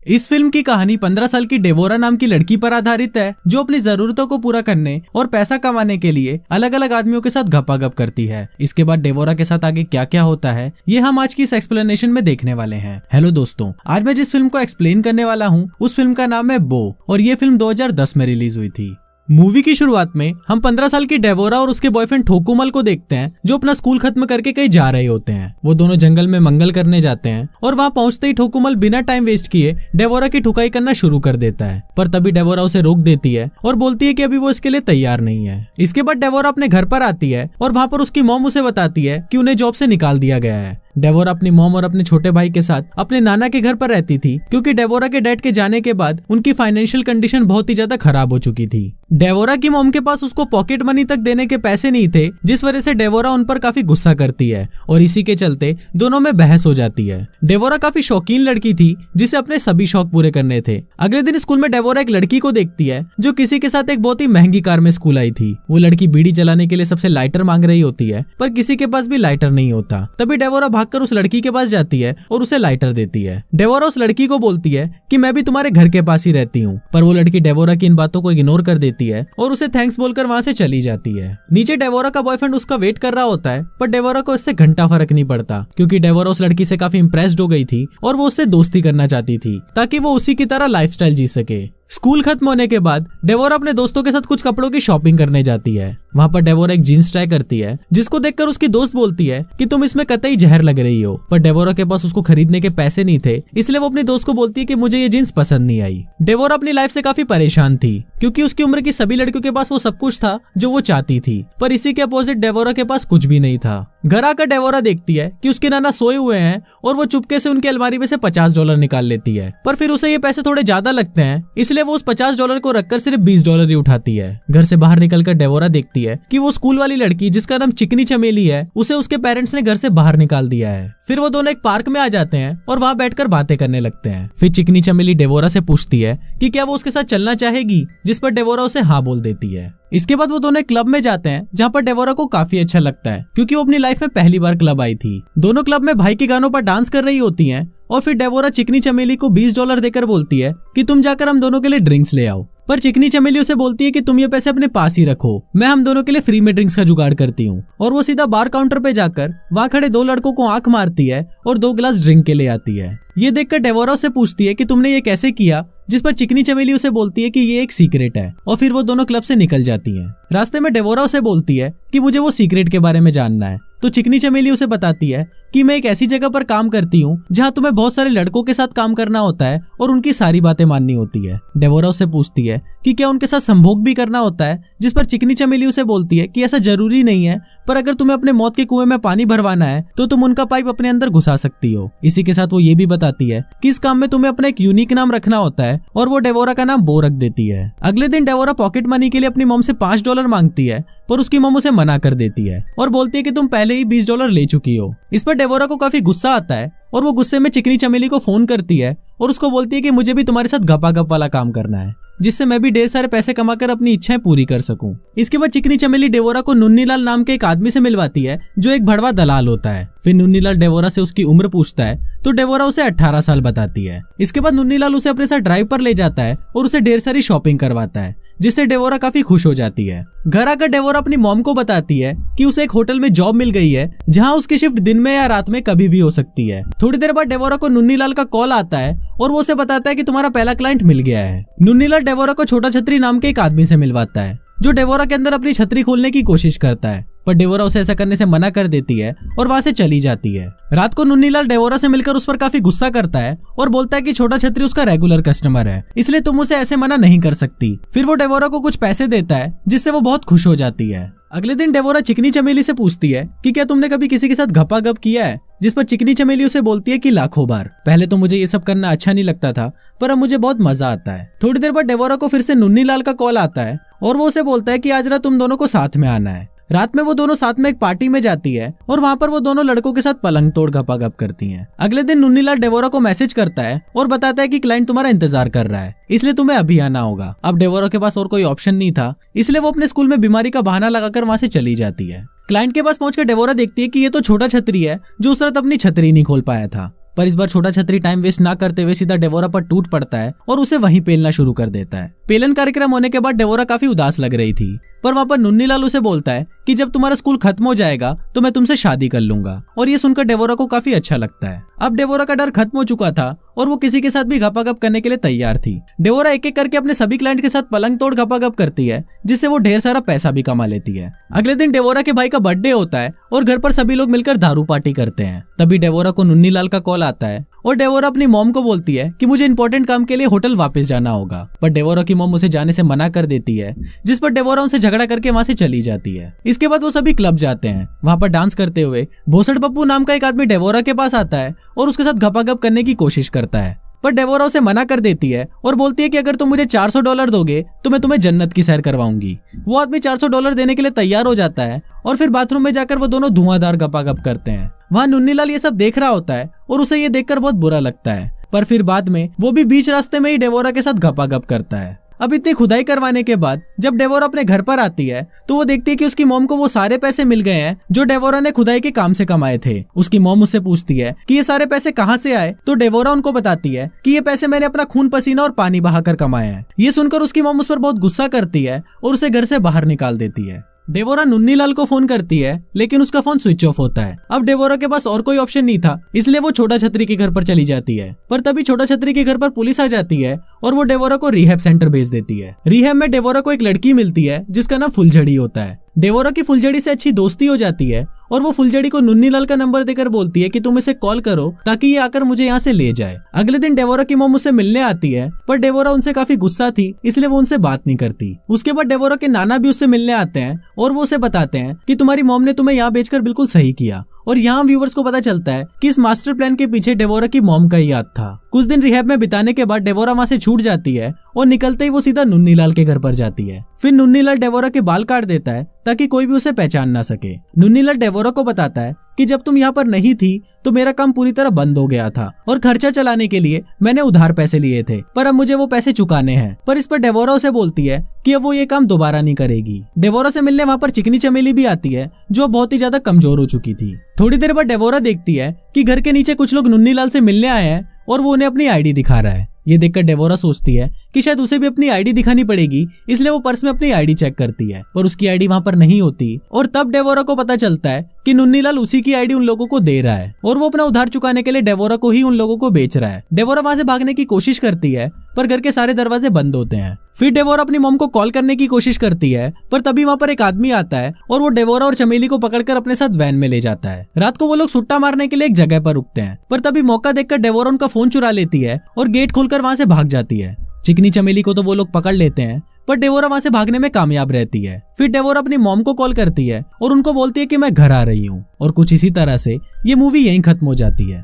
इस फिल्म की कहानी 15 साल की डेवोरा नाम की लड़की पर आधारित है, जो अपनी जरूरतों को पूरा करने और पैसा कमाने के लिए अलग अलग आदमियों के साथ घपाघप करती है। इसके बाद डेवोरा के साथ आगे क्या क्या होता है, ये हम आज की इस एक्सप्लेनेशन में देखने वाले हैं। हेलो दोस्तों, आज मैं जिस फिल्म को एक्सप्लेन करने वाला हूँ उस फिल्म का नाम है बो और ये फिल्म 2010 में रिलीज हुई थी। मूवी की शुरुआत में हम 15 साल की डेवोरा और उसके बॉयफ्रेंड ठोकुमल को देखते हैं, जो अपना स्कूल खत्म करके कहीं जा रहे होते हैं। वो दोनों जंगल में मंगल करने जाते हैं और वहां पहुंचते ही ठोकुमल बिना टाइम वेस्ट किए डेवोरा की ठुकाई करना शुरू कर देता है, पर तभी डेवोरा उसे रोक देती है और बोलती है कि अभी वो इसके लिए तैयार नहीं है। इसके बाद डेवोरा अपने घर पर आती है और वहां पर उसकी मॉम उसे बताती है कि उन्हें जॉब से निकाल दिया गया है। डेवोरा अपनी मॉम और अपने छोटे भाई के साथ अपने नाना के घर पर रहती थी, क्योंकि डेवोरा के डैड के जाने के बाद उनकी फाइनेंशियल कंडीशन बहुत ही ज्यादा खराब हो चुकी थी। डेवोरा की मॉम के पास उसको पॉकेट मनी तक देने के पैसे नहीं थे, जिस वजह से डेवोरा उन पर काफी गुस्सा करती है और इसी के चलते दोनों में बहस हो जाती है। डेवोरा काफी शौकीन लड़की थी, जिसे अपने सभी शौक पूरे करने थे। अगले दिन स्कूल में डेवोरा एक लड़की को देखती है जो किसी के साथ एक बहुत ही महंगी कार में स्कूल आई थी। वो लड़की बीड़ी जलाने के लिए सबसे लाइटर मांग रही होती है, पर किसी के पास भी लाइटर नहीं होता। तभी डेवोरा भागकर उस लड़की के पास जाती है और उसे लाइटर देती है। डेवोरा उस लड़की को बोलती है कि मैं भी तुम्हारे घर के पास ही रहती हूँ, पर वो लड़की डेवोरा की इन बातों को इग्नोर कर देती है और उसे थैंक्स बोलकर वहाँ से चली जाती है। नीचे डेवोरा का बॉयफ्रेंड उसका वेट कर रहा होता है, पर डेवोरा को इससे घंटा फर्क नहीं पड़ता, क्योंकि डेवोरा उस लड़की से काफी इंप्रेस्ड हो गई थी और वो उससे दोस्ती करना चाहती थी ताकि वो उसी की तरह लाइफस्टाइल जी सके। स्कूल खत्म होने के बाद डेवोरा अपने दोस्तों के साथ कुछ कपड़ों की शॉपिंग करने जाती है। वहाँ पर डेवोरा एक जीन्स ट्राई करती है, जिसको देखकर उसकी दोस्त बोलती है कि तुम इसमें कतई जहर लग रही हो, पर डेवोरा के पास उसको खरीदने के पैसे नहीं थे, इसलिए वो अपनी दोस्त को बोलती है कि मुझे ये जीन्स पसंद नहीं आई। डेवोरा अपनी लाइफ से काफी परेशान थी, क्योंकि उसकी उम्र की सभी लड़कियों के पास वो सब कुछ था जो वो चाहती थी, पर इसी के अपोजिट डेवोरा के पास कुछ भी नहीं था। घर आकर डेवोरा देखती है कि उसके नाना सोए हुए हैं और वो चुपके से उनकी अलमारी में से $50 निकाल लेती है, पर फिर उसे ये पैसे थोड़े ज्यादा लगते हैं, इसलिए वो उस $50 को रखकर सिर्फ $20 ही उठाती है। घर से बाहर निकलकर डेवोरा देखती है कि वो स्कूल वाली लड़की जिसका नाम चिकनी चमेली है, उसे उसके पेरेंट्स ने घर से बाहर निकाल दिया है। फिर वो दोनों एक पार्क में आ जाते हैं और वहाँ बैठकर बातें करने लगते हैं। फिर चिकनी चमेली डेवोरा से पूछती है कि क्या वो उसके साथ चलना चाहेगी, जिस पर डेवोरा उसे हाँ बोल देती है। इसके बाद वो दोनों क्लब में जाते हैं, जहाँ पर डेवोरा को काफी अच्छा लगता है, क्योंकि वो अपनी लाइफ में पहली बार क्लब आई थी। दोनों क्लब में भाई के गानों पर डांस कर रही होती हैं और फिर डेवोरा चिकनी चमेली को $20 देकर बोलती है कि तुम जाकर हम दोनों के लिए ड्रिंक्स ले आओ, पर चिकनी चमेली उसे बोलती है कि तुम ये पैसे अपने पास ही रखो, मैं हम दोनों के लिए फ्री में ड्रिंक्स का जुगाड़ करती हूँ। और वो सीधा बार काउंटर पे जाकर वहाँ खड़े 2 लड़कों को आंख मारती है और 2 गिलास ड्रिंक के ले आती है। ये देखकर डेवोरा से पूछती है कि तुमने ये कैसे किया, जिस पर चिकनी चमेली उसे बोलती है कि ये एक सीक्रेट है, और फिर वो दोनों क्लब से निकल जाती हैं। रास्ते में डेवोरा उसे बोलती है कि मुझे वो सीक्रेट के बारे में जानना है, तो चिकनी चमेली उसे बताती है कि मैं एक ऐसी जगह पर काम करती हूँ जहाँ तुम्हें बहुत सारे लड़कों के साथ काम करना होता है और उनकी सारी बातें माननी होती है। डेवोरा उसे पूछती है कि क्या उनके साथ संभोग भी करना होता है, जिस पर चिकनी चमेली उसे बोलती है कि ऐसा जरूरी नहीं है, पर अगर तुम्हें अपने मौत के कुएं में पानी भरवाना है तो तुम उनका पाइप अपने अंदर घुसा सकती हो। इसी के साथ वो ये भी बताती है कि इस काम में तुम्हें अपना एक यूनिक नाम रखना होता है, और वो डेवोरा का नाम बो रख देती है। अगले दिन डेवोरा पॉकेट मनी के लिए अपनी मॉम से $5 मांगती है, पर उसकी मॉम उसे मना कर देती है और बोलती है कि तुम पहले ही $20 ले चुकी हो। इस पर डेवोरा को काफी गुस्सा आता है और वो गुस्से में चिकनी चमेली को फोन करती है और उसको बोलती है कि मुझे भी तुम्हारे साथ गपागप वाला काम करना है, जिससे मैं भी ढेर सारे पैसे कमाकर अपनी इच्छाएं पूरी कर सकूं। इसके बाद चिकनी चमेली डेवोरा को नुन्नीलाल नाम के एक आदमी से मिलवाती है, जो एक भड़वा दलाल होता है। फिर नुन्नीलाल डेवोरा से उसकी उम्र पूछता है, तो डेवोरा उसे 18 साल बताती है। इसके बाद नुन्नीलाल उसे अपने साथ ड्राइव पर ले जाता है और उसे ढेर सारी शॉपिंग करवाता है, जिससे डेवोरा काफी खुश हो जाती है। घर आकर डेवोरा अपनी मॉम को बताती है कि उसे एक होटल में जॉब मिल गई है, जहां उसकी शिफ्ट दिन में या रात में कभी भी हो सकती है। थोड़ी देर बाद डेवोरा को नुन्नीलाल का कॉल आता है और वो उसे बताता है कि तुम्हारा पहला क्लाइंट मिल गया है। नुन्नीलाल डेवोरा को छोटा छतरी नाम के एक आदमी से मिलवाता है, जो डेवोरा के अंदर अपनी छतरी खोलने की कोशिश करता है, पर डेवोरा उसे ऐसा करने से मना कर देती है और वहां से चली जाती है। रात को नुन्नीलाल डेवोरा से मिलकर उस पर काफी गुस्सा करता है और बोलता है कि छोटा छतरी उसका रेगुलर कस्टमर है, इसलिए तुम उसे ऐसे मना नहीं कर सकती। फिर वो डेवोरा को कुछ पैसे देता है, जिससे वो बहुत खुश हो जाती है। अगले दिन डेवोरा चिकनी चमेली से पूछती है कि क्या तुमने कभी किसी के साथ घपाघप किया है, जिस पर चिकनी चमेली उसे बोलती है कि लाखों बार। पहले तो मुझे ये सब करना अच्छा नहीं लगता था, पर अब मुझे बहुत मजा आता है। थोड़ी देर बाद डेवोरा को फिर से नुन्नीलाल का कॉल आता है और वो उसे बोलता है कि आज रात तुम दोनों को साथ में आना है। रात में वो दोनों साथ में एक पार्टी में जाती है और वहाँ पर वो दोनों लड़कों के साथ पलंग तोड़ गपागप करती हैं। अगले दिन नुन्नीलाल डेवोरा को मैसेज करता है और बताता है कि क्लाइंट तुम्हारा इंतजार कर रहा है, इसलिए तुम्हें अभी आना होगा। अब डेवोरा के पास और कोई ऑप्शन नहीं था, इसलिए वो अपने स्कूल में बीमारी का बहाना लगाकर वहाँ से चली जाती है। क्लाइंट के पास पहुंचकर डेवोरा देखती है कि ये तो छोटा छतरी है जो उस रात अपनी छतरी नहीं खोल पाया था। पर इस बार छोटा छतरी टाइम वेस्ट ना करते हुए सीधा डेवोरा पर टूट पड़ता है और उसे वहीं पेलना शुरू कर देता है। पेलन कार्यक्रम होने के बाद डेवोरा काफी उदास लग रही थी, पर वहाँ पर नुन्नीलाल उसे बोलता है कि जब तुम्हारा स्कूल खत्म हो जाएगा तो मैं तुमसे शादी कर लूंगा, और ये सुनकर डेवोरा को काफी अच्छा लगता है। अब डेवोरा का डर खत्म हो चुका था और वो किसी के साथ भी घपाघप करने के लिए तैयार थी। डेवोरा एक एक करके अपने सभी क्लाइंट के साथ पलंग तोड़ घपाघप करती है, जिससे वो ढेर सारा पैसा भी कमा लेती है। अगले दिन डेवोरा के भाई का बर्थडे होता है और घर पर सभी लोग मिलकर दारू पार्टी करते हैं। तभी डेवोरा को नुन्नीलाल का कॉल आता है और डेवोरा अपनी मॉम को बोलती है कि मुझे इंपॉर्टेंट काम के लिए होटल वापस जाना होगा, पर डेवोरा की मॉम उसे जाने से मना कर देती है, जिस पर डेवोरा उनसे झगड़ा करके वहाँ से चली जाती है। इसके बाद वो सभी क्लब जाते हैं। वहाँ पर डांस करते हुए भोसड़ पप्पू नाम का एक आदमी डेवोरा के पास आता है और उसके साथ घपाघप करने की कोशिश करता है, पर डेवोरा उसे मना कर देती है और बोलती है कि अगर तुम मुझे $400 दोगे तो मैं तुम्हें जन्नत की सैर करवाऊंगी। वो आदमी $400 देने के लिए तैयार हो जाता है और फिर बाथरूम में जाकर वो दोनों धुआंधार घपाघप करते हैं। वहाँ नुन्नीलाल ये सब देख रहा होता है और उसे ये देखकर बहुत बुरा लगता है, पर फिर बाद में वो भी बीच रास्ते में ही डेवोरा के साथ घपाघप करता है। अब इतनी खुदाई करवाने के बाद जब डेवोरा अपने घर पर आती है तो वो देखती है कि उसकी मॉम को वो सारे पैसे मिल गए हैं जो डेवोरा ने खुदाई के काम से कमाए थे। उसकी मॉम उससे पूछती है कि ये सारे पैसे कहाँ से आए, तो डेवोरा उनको बताती है कि ये पैसे मैंने अपना खून पसीना और पानी बहाकर कमाए हैं। ये सुनकर उसकी मॉम उस पर बहुत गुस्सा करती है और उसे घर से बाहर निकाल देती है। डेवोरा नुन्नीलाल को फोन करती है, लेकिन उसका फोन स्विच ऑफ होता है। अब डेवोरा के पास और कोई ऑप्शन नहीं था, इसलिए वो छोटा छतरी के घर पर चली जाती है। पर तभी छोटा छतरी के घर पर पुलिस आ जाती है और वो डेवोरा को रिहैब सेंटर भेज देती है। रिहैब में डेवोरा को एक लड़की मिलती है जिसका नाम फुलझड़ी होता है। डेवोरा की फुलझड़ी से अच्छी दोस्ती हो जाती है और वो फुलझड़ी को नुन्नीलाल का नंबर देकर बोलती है कि तुम इसे कॉल करो ताकि ये आकर मुझे यहाँ से ले जाए। अगले दिन डेवोरा की मॉम उससे मिलने आती है, पर डेवोरा उनसे काफी गुस्सा थी, इसलिए वो उनसे बात नहीं करती। उसके बाद डेवोरा के नाना भी उससे मिलने आते हैं और वो उसे बताते हैं कि तुम्हारी मॉम ने तुम्हें यहाँ भेजकर बिल्कुल सही किया। और यहाँ व्यूवर्स को पता चलता है कि इस मास्टर प्लान के पीछे डेवोरा की मॉम का ही याद था। कुछ दिन रिहैब में बिताने के बाद डेवोरा वहाँ से छूट जाती है और निकलते ही वो सीधा नुन्नीलाल के घर पर जाती है। फिर नुन्नीलाल डेवोरा के बाल काट देता है ताकि कोई भी उसे पहचान ना सके। नुन्नीलाल डेवोरा को बताता है कि जब तुम यहाँ पर नहीं थी तो मेरा काम पूरी तरह बंद हो गया था और खर्चा चलाने के लिए मैंने उधार पैसे लिए थे, पर अब मुझे वो पैसे चुकाने हैं। पर इस पर डेवोरा उसे बोलती है कि अब वो ये काम दोबारा नहीं करेगी। डेवोरा से मिलने वहाँ पर चिकनी चमेली भी आती है जो बहुत ही ज्यादा कमजोर हो चुकी थी। थोड़ी देर बाद डेवोरा देखती है कि घर के नीचे कुछ लोग नुन्नीलाल से मिलने आए हैं और वो उन्हें अपनी आईडी दिखा रहा है। ये देखकर डेवोरा सोचती है कि शायद उसे भी अपनी आईडी दिखानी पड़ेगी, इसलिए वो पर्स में अपनी आईडी चेक करती है, पर उसकी आईडी वहाँ पर नहीं होती। और तब डेवोरा को पता चलता है कि नुन्नीलाल उसी की आईडी उन लोगों को दे रहा है और वो अपना उधार चुकाने के लिए डेवोरा को ही उन लोगों को बेच रहा है। डेवोरा वहाँ से भागने की कोशिश करती है, पर घर के सारे दरवाजे बंद होते हैं। फिर डेवोरा अपनी मॉम को कॉल करने की कोशिश करती है, पर तभी वहाँ पर एक आदमी आता है और वो डेवोरा और चमेली को पकड़कर अपने साथ वैन में ले जाता है। रात को वो लोग सुट्टा मारने के लिए एक जगह पर रुकते हैं, पर तभी मौका देखकर डेवोरा उनका फोन चुरा लेती है और गेट खोलकर वहाँ से भाग जाती है। चिकनी चमेली को तो वो लोग पकड़ लेते हैं, पर डेवोरा वहाँ से भागने में कामयाब रहती है। फिर डेवोरा अपनी मॉम को कॉल करती है और उनको बोलती है कि मैं घर आ रही हूँ, और कुछ इसी तरह से ये मूवी यहीं खत्म हो जाती है।